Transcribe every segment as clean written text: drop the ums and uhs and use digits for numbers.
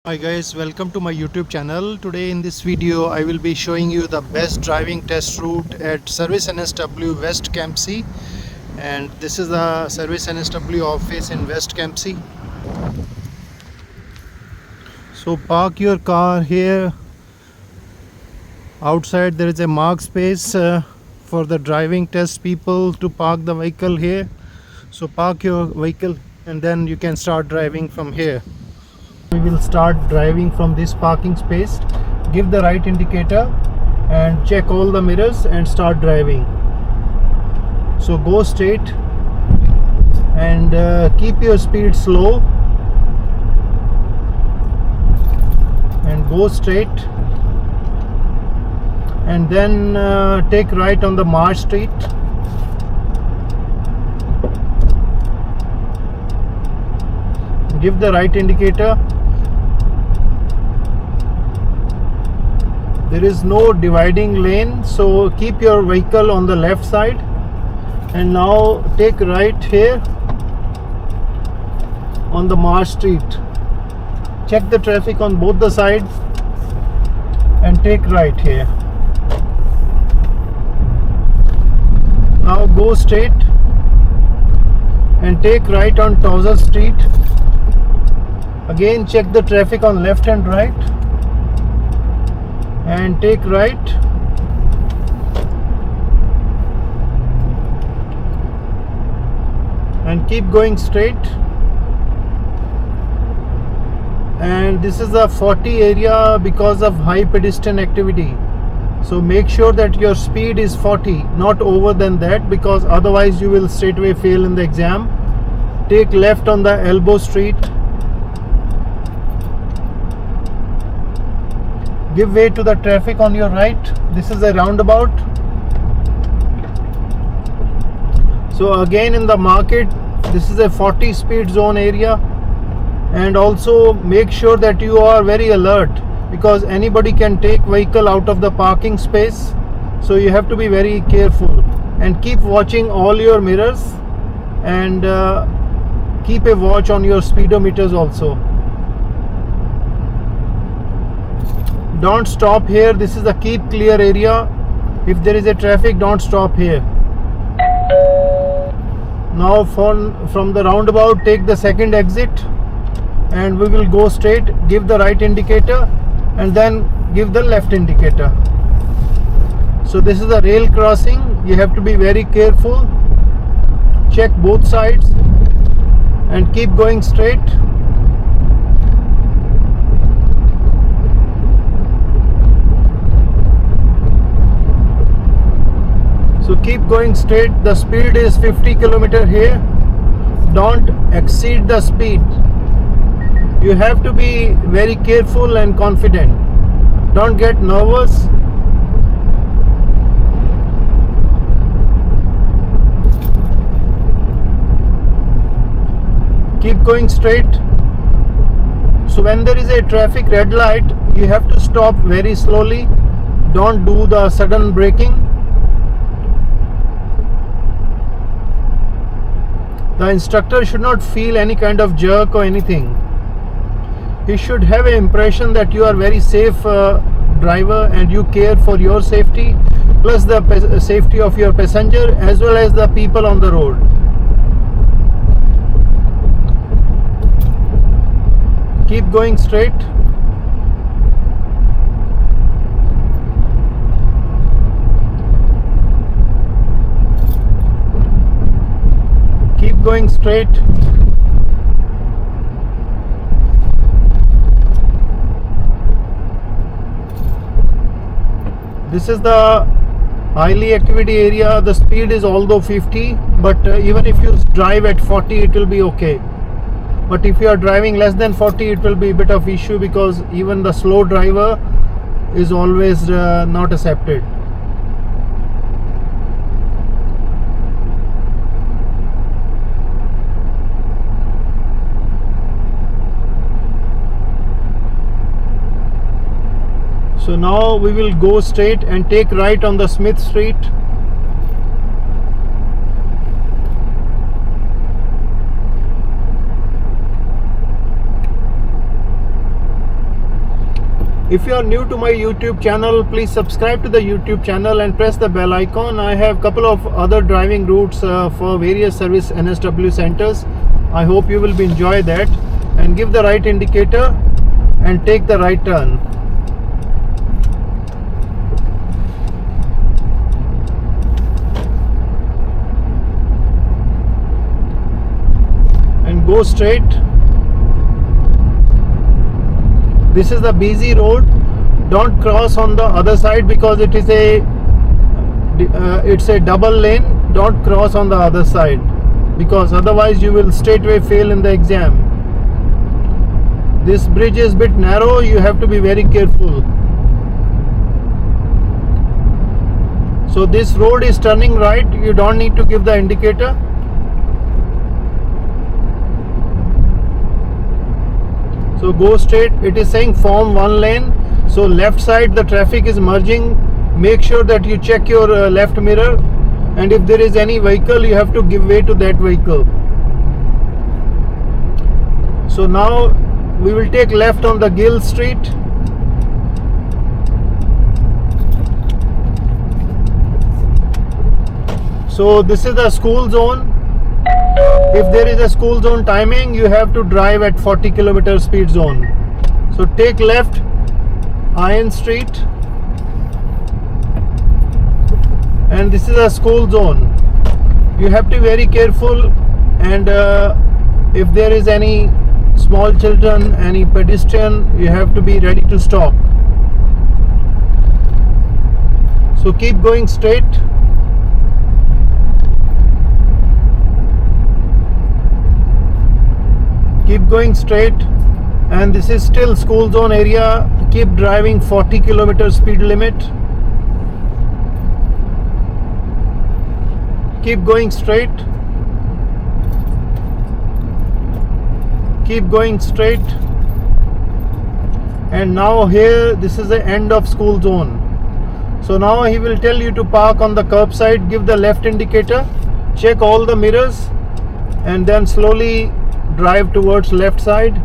Hi guys, welcome to my YouTube channel. Today in this video I will be showing you the best driving test route at Service NSW West Campsie, and this is the Service NSW office in West Campsie. So park your car here. Outside there is a marked space for the driving test people to park the vehicle here. So park your vehicle and then you can start driving from here. We will start driving from this parking space. Give the right indicator and check all the mirrors and start driving. So go straight and keep your speed slow and go straight, and then take right on the Marsh Street. Give the right indicator. There is no dividing lane, so keep your vehicle on the left side, and now take right here on the Marsh Street. Check the traffic on both the sides and take right here. Now go straight and take right on Towser Street. Again check the traffic on left and right and take right. And keep going straight. And this is a 40 area because of high pedestrian activity. So make sure that your speed is 40, not over than that, because otherwise you will straight away fail in the exam. Take left on the Elbow Street. Give way to the traffic on your right. This is a roundabout. So again in the market, this is a 40 speed zone area. And also make sure that you are very alert, because anybody can take vehicle out of the parking space. So you have to be very careful and keep watching all your mirrors, and keep a watch on your speedometers also. Don't stop here. This is a keep clear area. If there is a traffic, don't stop here. Now from the roundabout, take the second exit and we will go straight. Give the right indicator and then give the left indicator. So this is a rail crossing. You have to be very careful. Check both sides and keep going straight. So keep going straight. The speed is 50 km here. Don't exceed the speed. You have to be very careful and confident. Don't get nervous. Keep going straight. So when there is a traffic red light, you have to stop very slowly. Don't do the sudden braking. The instructor should not feel any kind of jerk or anything. He should have an impression that you are very safe driver and you care for your safety, plus the safety of your passenger as well as the people on the road. Keep going straight. Keep going straight. This is the highly activity area. The speed is although 50, but even if you drive at 40, it will be okay. But if you are driving less than 40, it will be a bit of issue, because even the slow driver is always not accepted. So now we will go straight and take right on the Smith Street. If you are new to my YouTube channel, please subscribe to the YouTube channel and press the bell icon. I have couple of other driving routes for various service NSW centers. I hope you will be enjoy that, and give the right indicator and take the right turn. And go straight. This is the busy road. Don't cross on the other side because it is it's a double lane. Don't cross on the other side because otherwise you will straightway fail in the exam. This bridge is a bit narrow. You have to be very careful. So this road is turning right. You don't need to give the indicator. So go straight. It is saying form one lane. So left side the traffic is merging. Make sure that you check your left mirror, and if there is any vehicle you have to give way to that vehicle. So now we will take left on the Gill Street. So this is the school zone. If there is a school zone timing, you have to drive at 40 km speed zone. So take left, Iron Street, and this is a school zone. You have to be very careful, and if there is any small children, any pedestrian, you have to be ready to stop. So keep going straight. Keep going straight, and this is still school zone area. Keep driving 40 km speed limit. Keep going straight. Keep going straight. And now here, this is the end of school zone. So now he will tell you to park on the curbside. Give the left indicator, check all the mirrors, and then slowly drive towards left side,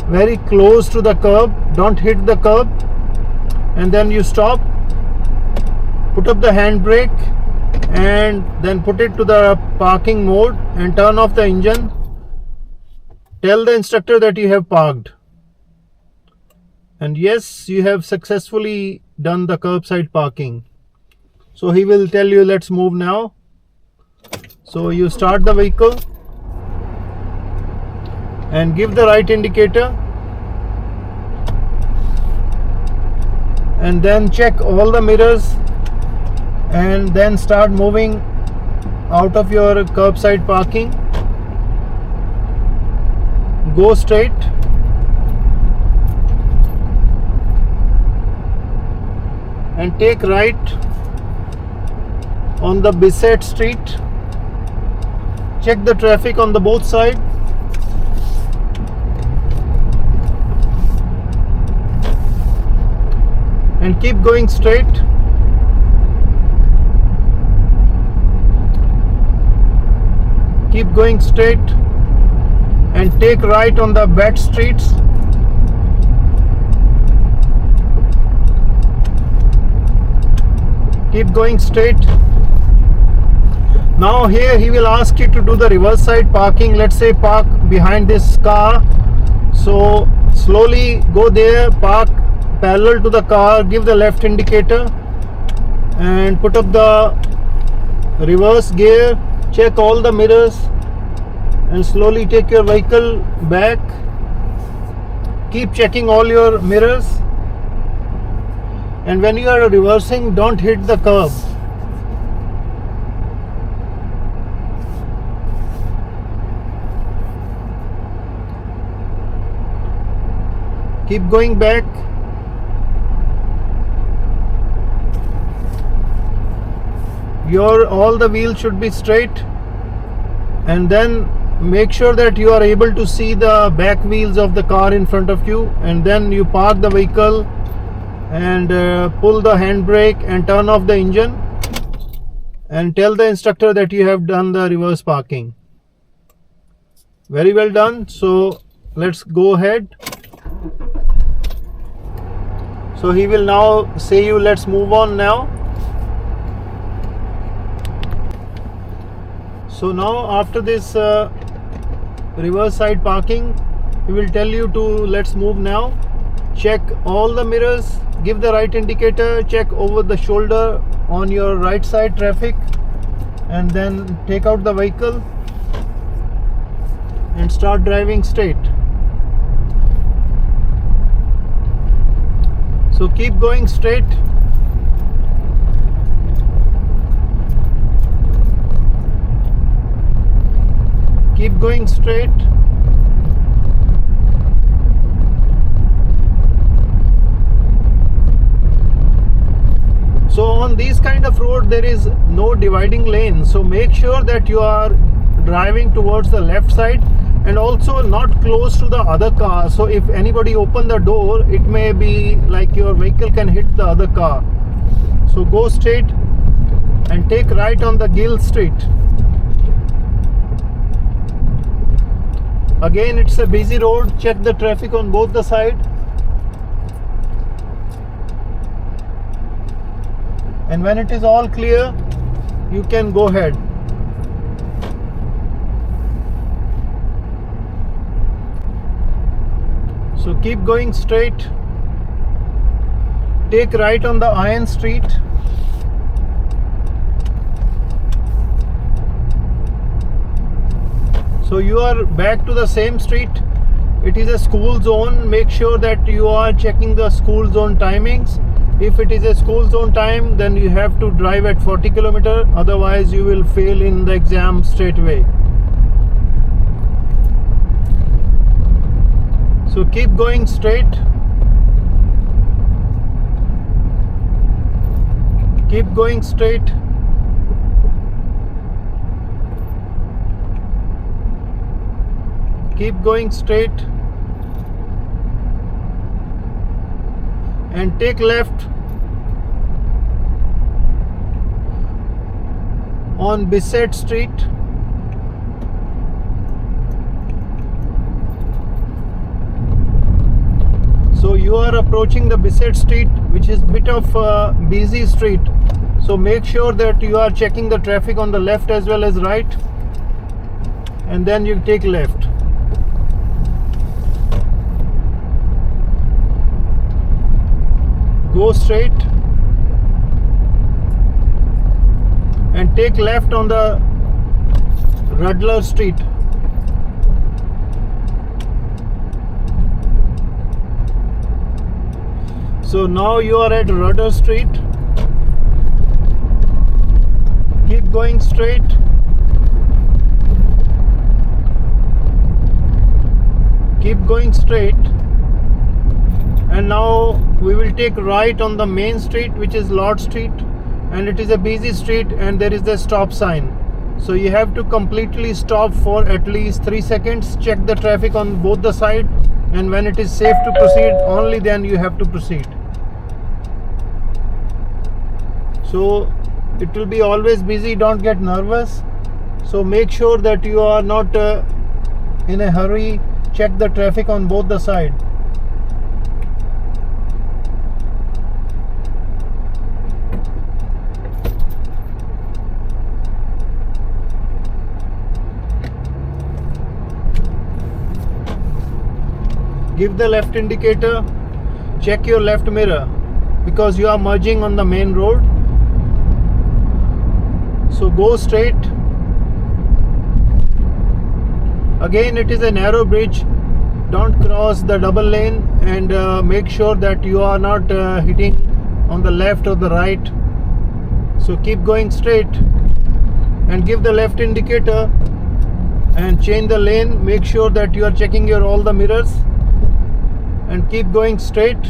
very close to the curb. Don't hit the curb, and then you stop, put up the handbrake, and then put it to the parking mode and turn off the engine. Tell the instructor that you have parked, and yes, you have successfully done the curbside parking. So he will tell you, let's move now. So you start the vehicle and give the right indicator, and then check all the mirrors, and then start moving out of your curbside parking. Go straight, and take right on the Bissett Street. Check the traffic on the both sides. And keep going straight. Keep going straight and take right on the back streets. Keep going straight. Now here he will ask you to do the reverse side parking. Let's say park behind this car. So slowly go there, park parallel to the car, give the left indicator, and put up the reverse gear. Check all the mirrors and slowly take your vehicle back. Keep checking all your mirrors, and when you are reversing, don't hit the curb. Keep going back. All the wheels should be straight, and then make sure that you are able to see the back wheels of the car in front of you, and then you park the vehicle and pull the handbrake and turn off the engine, and tell the instructor that you have done the reverse parking. Very well done. So let's go ahead. So he will now say you, let's move on now. So now after this reverse side parking, he will tell you to let's move now. Check all the mirrors, give the right indicator, check over the shoulder on your right side traffic, and then take out the vehicle and start driving straight. So keep going straight. Keep going straight. So on these kind of road there is no dividing lane, so make sure that you are driving towards the left side and also not close to the other car. So if anybody open the door, it may be like your vehicle can hit the other car. So go straight and take right on the Gill Street. Again, it's a busy road. Check the traffic on both the sides. And when it is all clear, you can go ahead. So keep going straight. Take right on the Iron Street. So you are back to the same street. It is a school zone. Make sure that you are checking the school zone timings. If it is a school zone time, then you have to drive at 40 km, otherwise you will fail in the exam straight away. So keep going straight. Keep going straight. Keep going straight. And take left on Bissett Street. So you are approaching the Bissett Street, which is bit of a busy street. So make sure that you are checking the traffic on the left as well as right, and then you take left. Go straight and take left on the Rudler Street. So now you are at Rudder Street. Keep going straight. Keep going straight. And now we will take right on the main street, which is Lord Street, and it is a busy street and there is the stop sign. So you have to completely stop for at least 3 seconds, check the traffic on both the sides, and when it is safe to proceed, only then you have to proceed. So it will be always busy, don't get nervous. So make sure that you are not in a hurry, check the traffic on both the sides. Give the left indicator, check your left mirror because you are merging on the main road. So go straight. Again, it is a narrow bridge. Don't cross the double lane, and make sure that you are not hitting on the left or the right. So keep going straight and give the left indicator and change the lane. Make sure that you are checking your all the mirrors. And keep going straight.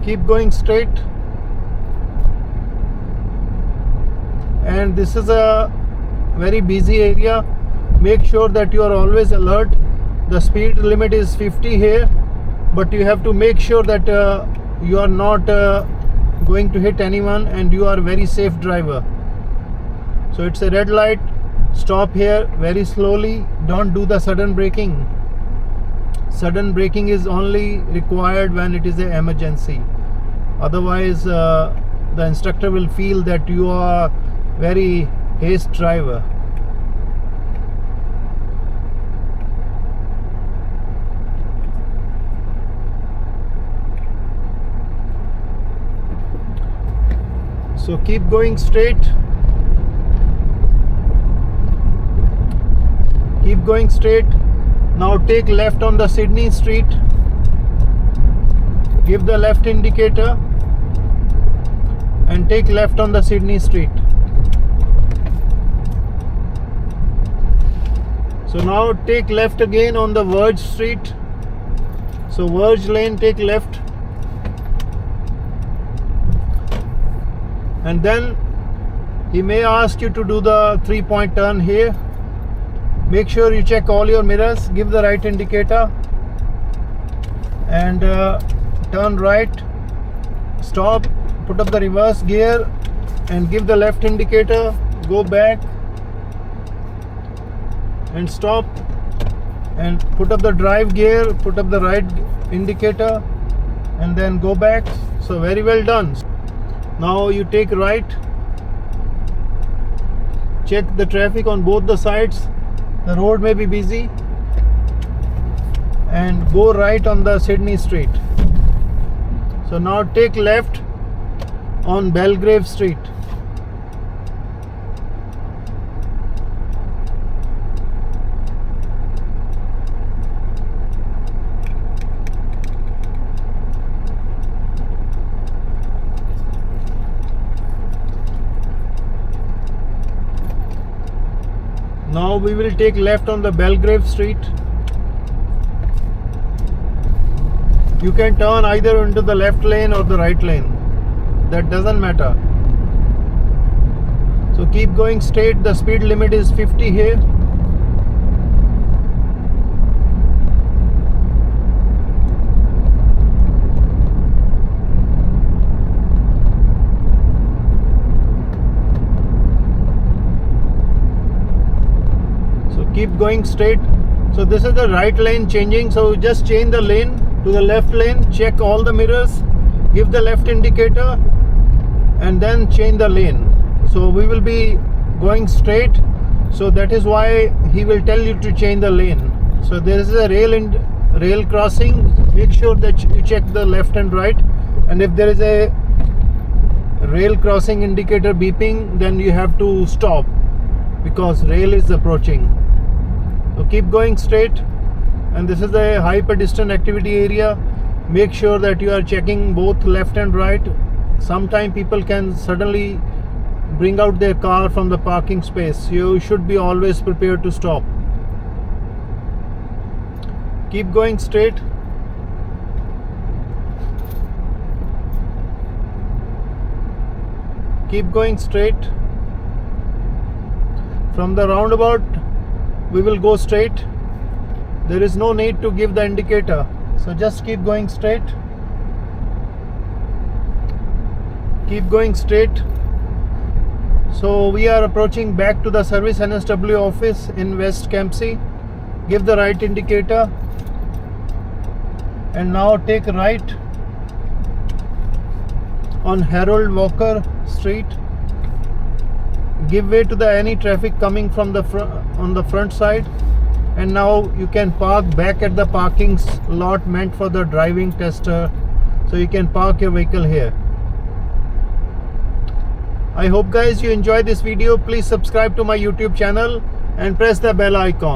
Keep going straight. And this is a very busy area. Make sure that you are always alert. The speed limit is 50 here, but you have to make sure that you are not going to hit anyone and you are a very safe driver. So it's a red light. Stop here very slowly. Don't do the sudden braking. sudden braking is only required when it is an emergency. Otherwise the instructor will feel that you are very haste driver. So keep going straight. Keep going straight. Now take left on the Sydney Street. Give the left indicator and take left on the Sydney Street. So now take left again on the Verge Street. So Verge lane, take left. And then he may ask you to do the 3-point turn here. Make sure you check all your mirrors, give the right indicator and turn right, stop, put up the reverse gear and give the left indicator, go back and stop and put up the drive gear, put up the right indicator and then go back. So very well done. Now you take right, check the traffic on both the sides. The road may be busy and go right on the Sydney Street. So now take left on Belgrave Street. Now we will take left on the Belgrave Street. You can turn either into the left lane or the right lane. That doesn't matter. So keep going straight. The speed limit is 50 here. Keep going straight. So this is the right lane changing, so just change the lane to the left lane, check all the mirrors, give the left indicator and then change the lane. So we will be going straight, so that is why he will tell you to change the lane. So there is a rail crossing, make sure that you check the left and right, and if there is a rail crossing indicator beeping, then you have to stop because rail is approaching. So keep going straight, and this is the high pedestrian activity area. Make sure that you are checking both left and right. Sometimes people can suddenly bring out their car from the parking space. You should be always prepared to stop. Keep going straight. Keep going straight. From the roundabout we will go straight. There is no need to give the indicator, so just keep going straight. Keep going straight. So we are approaching back to the Service NSW office in West Kempsey. Give the right indicator and now take right on Harold Walker Street. Give way to the any traffic coming from the on the front side, and now you can park back at the parking lot meant for the driving tester, so you can park your vehicle here. I hope guys you enjoyed this video. Please subscribe to my YouTube channel and press the bell icon.